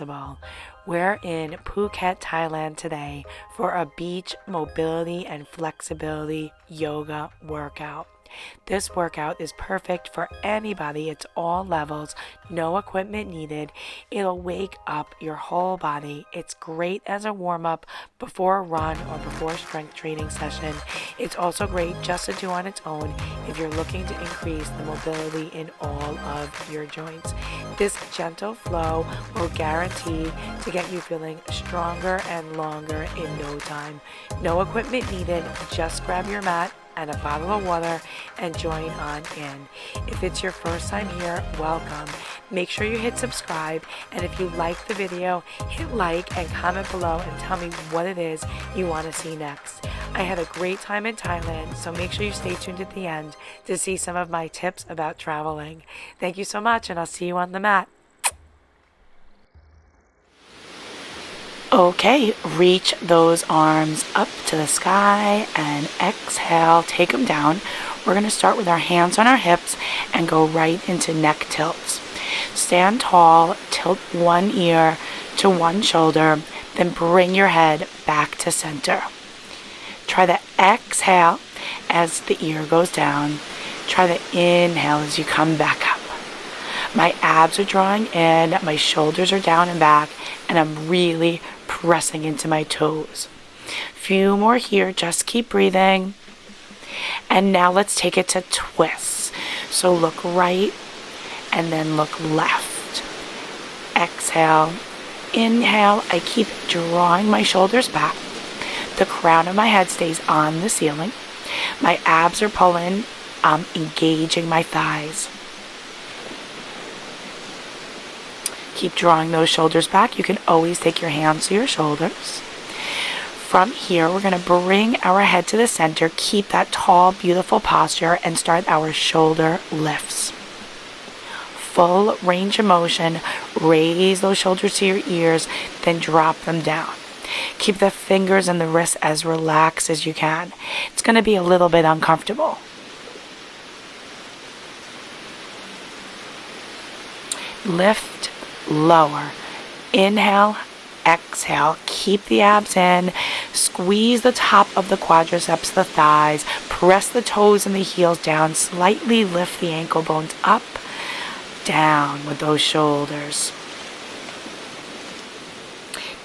possible. We're in Phuket, Thailand today for a beach mobility and flexibility yoga workout. This workout is perfect for anybody. It's all levels, no equipment needed. It'll wake up your whole body. It's great as a warm-up before a run or before a strength training session. It's also great just to do on its own if you're looking to increase the mobility in all of your joints. This gentle flow will guarantee to get you feeling stronger and longer in no time. No equipment needed, just grab your mat and a bottle of water and join on in. If it's your first time here, welcome. Make sure you hit subscribe, and if you like the video, hit like and comment below and tell me what it is you want to see next. I had a great time in Thailand, so make sure you stay tuned at the end to see some of my tips about traveling. Thank you so much, and I'll see you on the mat. Okay, reach those arms up to the sky and exhale, take them down. We're going to start with our hands on our hips and go right into neck tilts. Stand tall, tilt one ear to one shoulder, then bring your head back to center. Try the exhale as the ear goes down. Try the inhale as you come back up. My abs are drawing in, my shoulders are down and back, and I'm really pressing into my toes. Few more here, just keep breathing. And now let's take it to twists. So look right and then look left. Exhale, inhale, I keep drawing my shoulders back. The crown of my head stays on the ceiling. My abs are pulling, I'm engaging my thighs. Keep drawing those shoulders back. You can always take your hands to your shoulders. From here, we're going to bring our head to the center, keep that tall, beautiful posture, and start our shoulder lifts. Full range of motion. Raise those shoulders to your ears, then drop them down. Keep the fingers and the wrists as relaxed as you can. It's going to be a little bit uncomfortable. Lift, lower. Inhale, exhale. Keep the abs in. Squeeze the top of the quadriceps, the thighs. Press the toes and the heels down. Slightly lift the ankle bones up, down with those shoulders.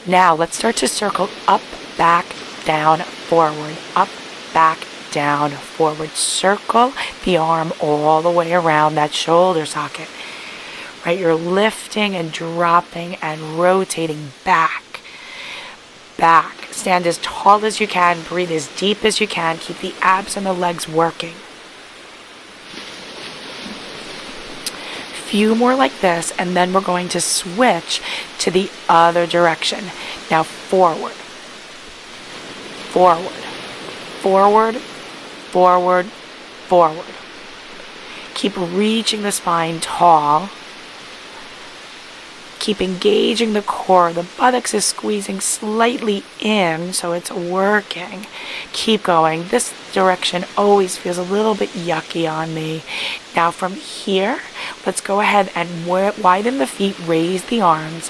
Now let's start to circle up, back, down, forward. Up, back, down, forward. Circle the arm all the way around that shoulder socket. Right, you're lifting and dropping and rotating back. Stand as tall as you can. Breathe as deep as you can. Keep the abs and the legs working. Few more like this, and then we're going to switch to the other direction. Now forward. Forward. Forward. Forward. Forward. Keep reaching the spine tall. Keep engaging the core. The buttocks is squeezing slightly in, so it's working. Keep going. This direction always feels a little bit yucky on me. Now from here, let's go ahead and widen the feet, raise the arms,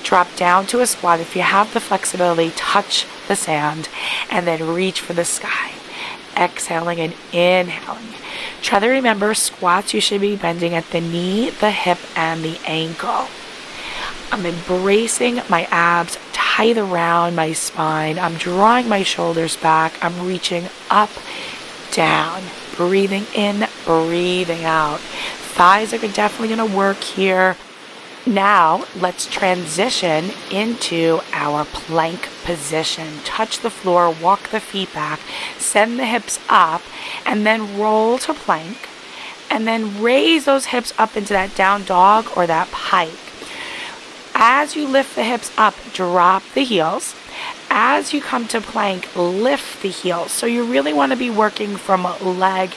drop down to a squat. If you have the flexibility, touch the sand, and then reach for the sky. Exhaling and inhaling. Try to remember, squats, you should be bending at the knee, the hip, and the ankle. I'm embracing my abs tight around my spine. I'm drawing my shoulders back. I'm reaching up, down, breathing in, breathing out. Thighs are definitely going to work here. Now, let's transition into our plank position. Touch the floor, walk the feet back, send the hips up, and then roll to plank. And then raise those hips up into that down dog or that pike. As you lift the hips up, drop the heels. As you come to plank, lift the heels. So you really want to be working from leg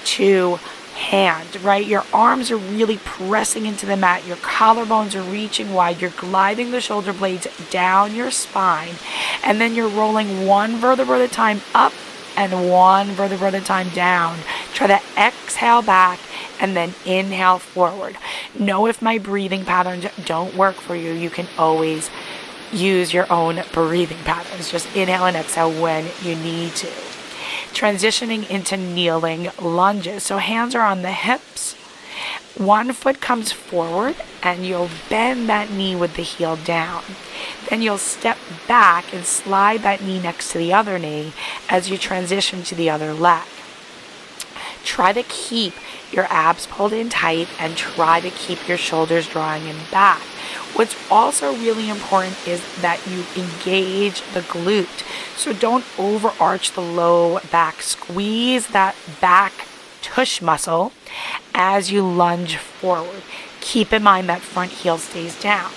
to hand, right? Your arms are really pressing into the mat. Your collarbones are reaching wide. You're gliding the shoulder blades down your spine. And then you're rolling one vertebra at a time up and one vertebra at a time down Try to exhale back and then inhale forward. Know if my breathing patterns don't work for you, you can always use your own breathing patterns. Just inhale and exhale when you need to. Transitioning into kneeling lunges. So hands are on the hips. One foot comes forward and you'll bend that knee with the heel down. Then you'll step back and slide that knee next to the other knee as you transition to the other leg. Try to keep your abs pulled in tight and try to keep your shoulders drawing in back. What's also really important is that you engage the glute. So don't overarch the low back. Squeeze that back tush muscle as you lunge forward. Keep in mind that front heel stays down.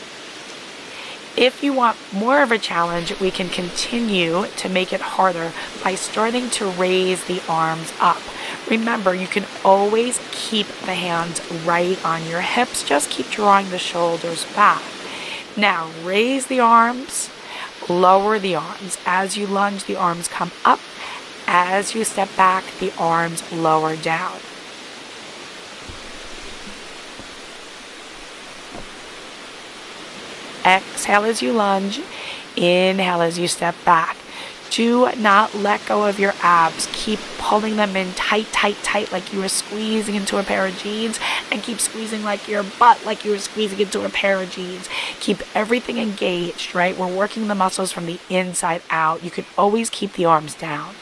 If you want more of a challenge, we can continue to make it harder by starting to raise the arms up. Remember, you can always keep the hands right on your hips. Just keep drawing the shoulders back. Now, raise the arms, lower the arms. As you lunge, the arms come up. As you step back, the arms lower down. Exhale as you lunge. Inhale as you step back. Do not let go of your abs. Keep pulling them in tight, tight, tight like you were squeezing into a pair of jeans, and keep squeezing like your butt like you were squeezing into a pair of jeans. Keep everything engaged, right? We're working the muscles from the inside out. You can always keep the arms down.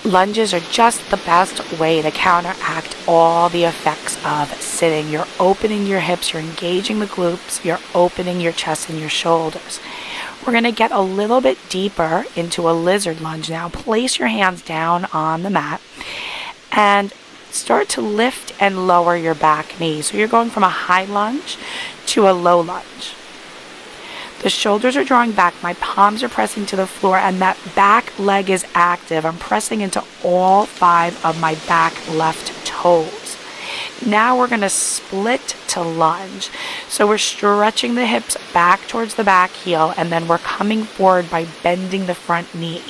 Lunges are just the best way to counteract all the effects of sitting. You're opening your hips, you're engaging the glutes, you're opening your chest and your shoulders. We're going to get a little bit deeper into a lizard lunge now. Place your hands down on the mat and start to lift and lower your back knee. So you're going from a high lunge to a low lunge. The shoulders are drawing back, my palms are pressing to the floor, and that back leg is active. I'm pressing into all 5 of my back left toes. Now we're going to split to lunge. So we're stretching the hips back towards the back heel, and then we're coming forward by bending the front knee.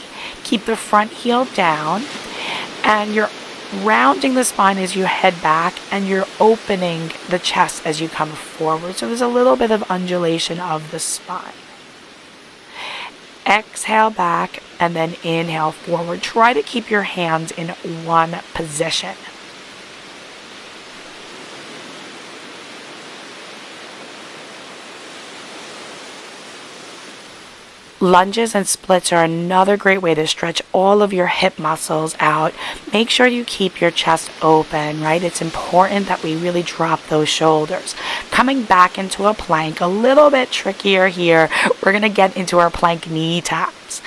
Keep the front heel down, and you're rounding the spine as you head back, and you're opening the chest as you come forward. So there's a little bit of undulation of the spine. Exhale back and then inhale forward. Try to keep your hands in one position. Lunges and splits are another great way to stretch all of your hip muscles out. Make sure you keep your chest open, right? It's important that we really drop those shoulders. Coming back into a plank, a little bit trickier here. We're going to get into our plank knee taps.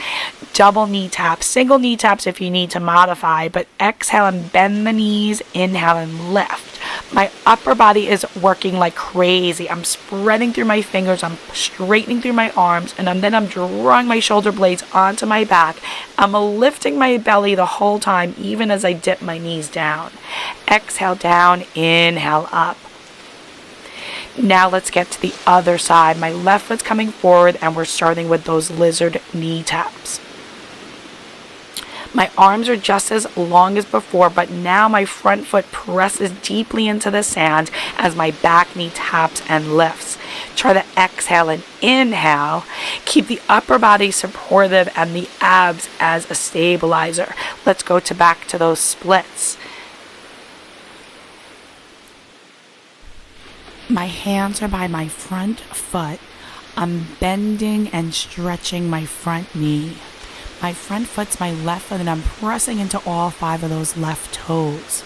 Double knee taps, single knee taps if you need to modify, but exhale and bend the knees, inhale and lift. My upper body is working like crazy. I'm spreading through my fingers, I'm straightening through my arms, and then I'm drawing my shoulder blades onto my back. I'm lifting my belly the whole time, even as I dip my knees down. Exhale down, inhale up. Now let's get to the other side. My left foot's coming forward, and we're starting with those lizard knee taps. My arms are just as long as before, but now my front foot presses deeply into the sand as my back knee taps and lifts. Try to exhale and inhale. Keep the upper body supportive and the abs as a stabilizer. Let's go back to those splits. My hands are by my front foot. I'm bending and stretching my front knee. My front foot's my left foot, and I'm pressing into all 5 of those left toes.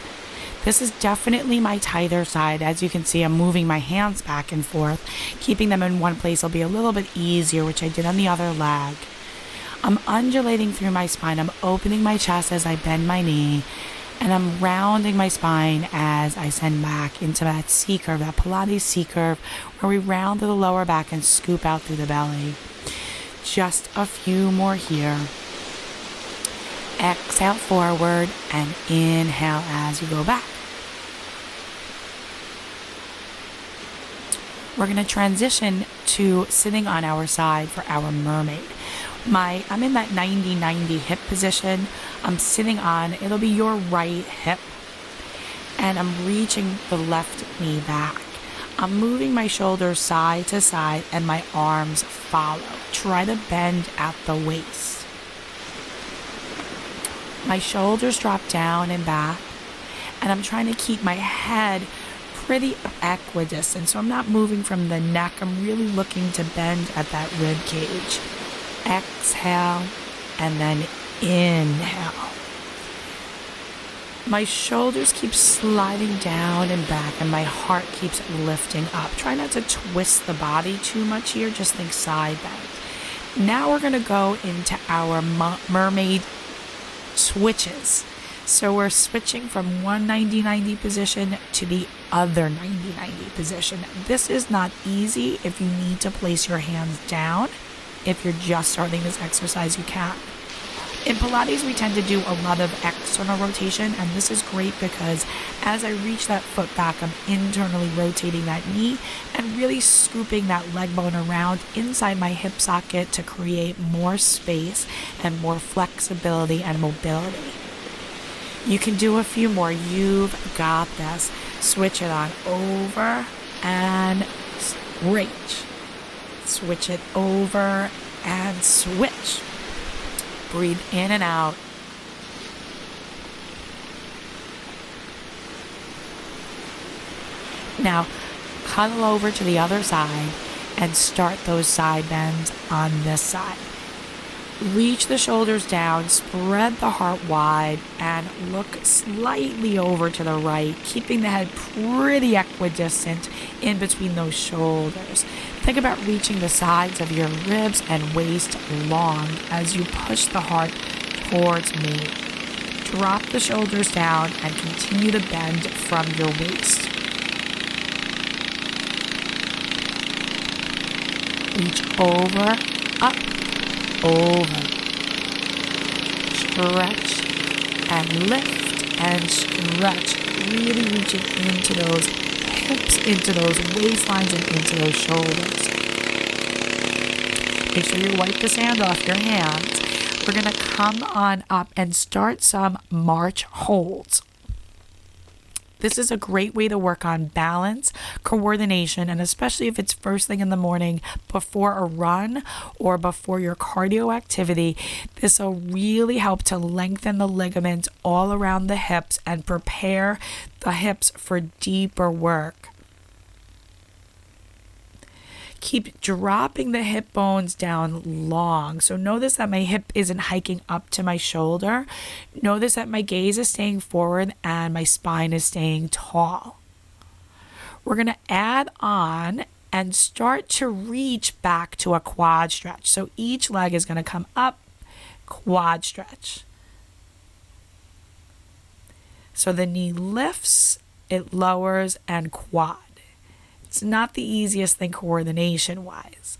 This is definitely my tighter side. As you can see, I'm moving my hands back and forth. Keeping them in one place will be a little bit easier, which I did on the other leg. I'm undulating through my spine. I'm opening my chest as I bend my knee, and I'm rounding my spine as I send back into that C curve, that Pilates C curve, where we round to the lower back and scoop out through the belly. Just a few more here. Exhale forward and inhale as you go back. We're going to transition to sitting on our side for our mermaid. I'm in that 90-90 hip position. I'm sitting on, it'll be your right hip, and I'm reaching the left knee back. I'm moving my shoulders side to side and my arms follow. Try to bend at the waist. My shoulders drop down and back, and I'm trying to keep my head pretty equidistant. So I'm not moving from the neck. I'm really looking to bend at that rib cage. Exhale, and then inhale. My shoulders keep sliding down and back, and my heart keeps lifting up. Try not to twist the body too much here. Just think side bend. Now we're going to go into our mermaid switches. So we're switching from one 90-90 position to the other 90-90 position. This is not easy. If you need to place your hands down, if you're just starting this exercise, you can. In Pilates, we tend to do a lot of external rotation, and this is great because as I reach that foot back, I'm internally rotating that knee and really scooping that leg bone around inside my hip socket to create more space and more flexibility and mobility. You can do a few more. You've got this. Switch it on over and reach. Switch it over and switch. Breathe in and out. Now, cuddle over to the other side and start those side bends on this side. Reach the shoulders down, spread the heart wide, and look slightly over to the right, keeping the head pretty equidistant in between those shoulders. Think about reaching the sides of your ribs and waist long as you push the heart towards me. Drop the shoulders down and continue to bend from your waist. Reach over, up, over. Stretch and lift and stretch. Really reaching into those hips, into those waistlines, and into those shoulders. Make sure you wipe the sand off your hands. We're going to come on up and start some march holds. This is a great way to work on balance, coordination, and especially if it's first thing in the morning before a run or before your cardio activity, this will really help to lengthen the ligaments all around the hips and prepare the hips for deeper work. Keep dropping the hip bones down long. So notice that my hip isn't hiking up to my shoulder. Notice that my gaze is staying forward and my spine is staying tall. We're going to add on and start to reach back to a quad stretch. So each leg is going to come up, quad stretch. So the knee lifts, it lowers, and quad. It's not the easiest thing coordination-wise.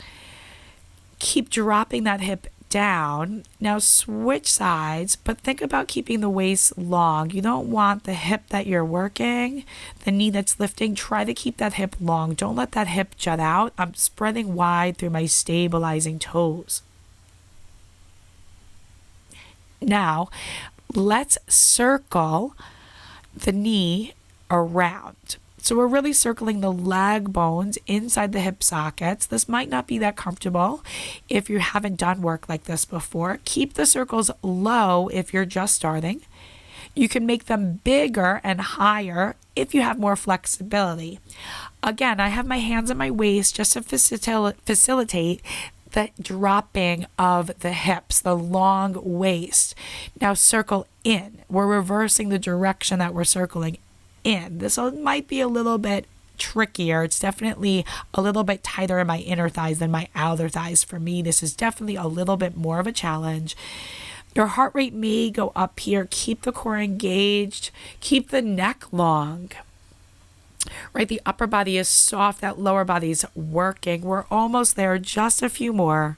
Keep dropping that hip down. Now switch sides, but think about keeping the waist long. You don't want the hip that you're working, the knee that's lifting. Try to keep that hip long. Don't let that hip jut out. I'm spreading wide through my stabilizing toes. Now, let's circle the knee around. So we're really circling the leg bones inside the hip sockets. This might not be that comfortable if you haven't done work like this before. Keep the circles low if you're just starting. You can make them bigger and higher if you have more flexibility. Again, I have my hands at my waist just to facilitate the dropping of the hips, the long waist. Now circle in. We're reversing the direction that we're circling in. This might be a little bit trickier. It's definitely a little bit tighter in my inner thighs than my outer thighs. For me, this is definitely a little bit more of a challenge. Your heart rate may go up here. Keep the core engaged. Keep the neck long. Right, the upper body is soft. That lower body is working. We're almost there. Just a few more.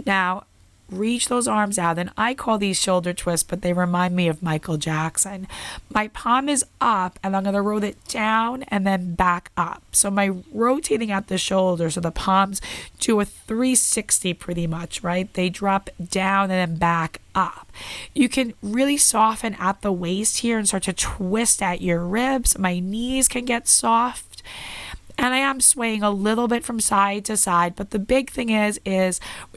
Now, reach those arms out. And I call these shoulder twists, but they remind me of Michael Jackson. My palm is up and I'm going to roll it down and then back up. So my rotating at the shoulder, so the palms do a 360 pretty much, right? They drop down and then back up. You can really soften at the waist here and start to twist at your ribs. My knees can get soft. And I am swaying a little bit from side to side, but the big thing is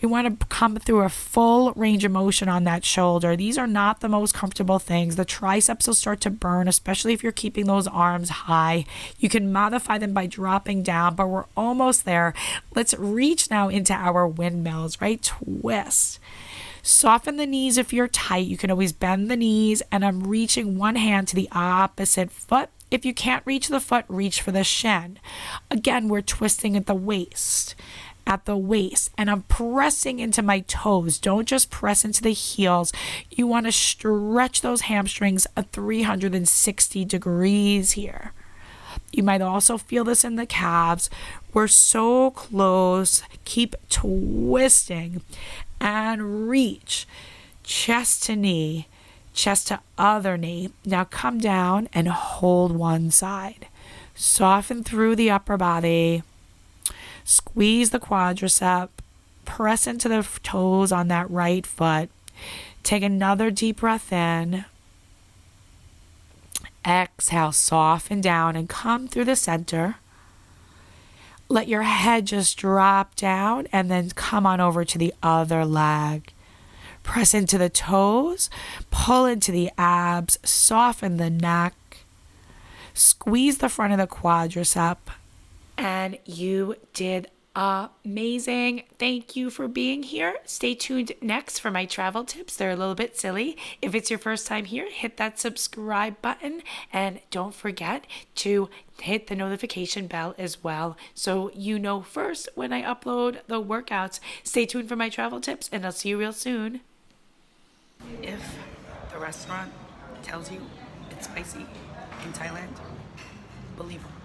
we want to come through a full range of motion on that shoulder. These are not the most comfortable things. The triceps will start to burn, especially if you're keeping those arms high. You can modify them by dropping down, but we're almost there. Let's reach now into our windmills, right? Twist. Soften the knees if you're tight. You can always bend the knees, and I'm reaching one hand to the opposite foot. If you can't reach the foot, reach for the shin. Again, we're twisting at the waist, and I'm pressing into my toes. Don't just press into the heels. You want to stretch those hamstrings at 360 degrees here. You might also feel this in the calves. We're so close. Keep twisting and reach. Chest to knee. Chest to other knee. Now come down and hold one side. Soften through the upper body. Squeeze the quadricep. Press into the toes on that right foot. Take another deep breath in. Exhale, soften down and come through the center. Let your head just drop down and then come on over to the other leg. Press into the toes, pull into the abs, soften the neck, squeeze the front of the quadricep, and you did amazing. Thank you for being here. Stay tuned next for my travel tips. They're a little bit silly. If it's your first time here, hit that subscribe button and don't forget to hit the notification bell as well so you know first when I upload the workouts. Stay tuned for my travel tips and I'll see you real soon. If the restaurant tells you it's spicy in Thailand, believe them.